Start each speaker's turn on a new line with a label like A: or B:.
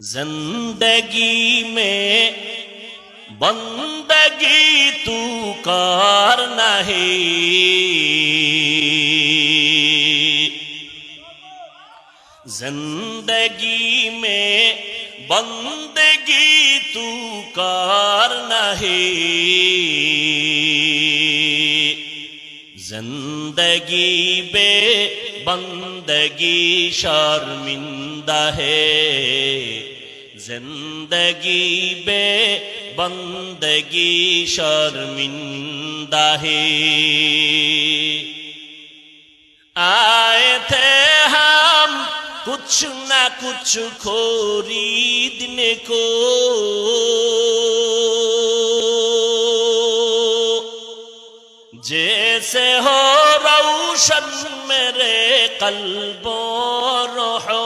A: जिंदगी में बंदगी तू कर नहीं, जिंदगी में बंदगी तू कर नहीं, जिंदगी बे बंदगी शर्मिंदा है, जिंदगी बे बंदगी शर्मिंदा है। आए थे हम कुछ ना कुछ खरीदने को, जैसे हो रोशन मेरे कल्बो रोहो,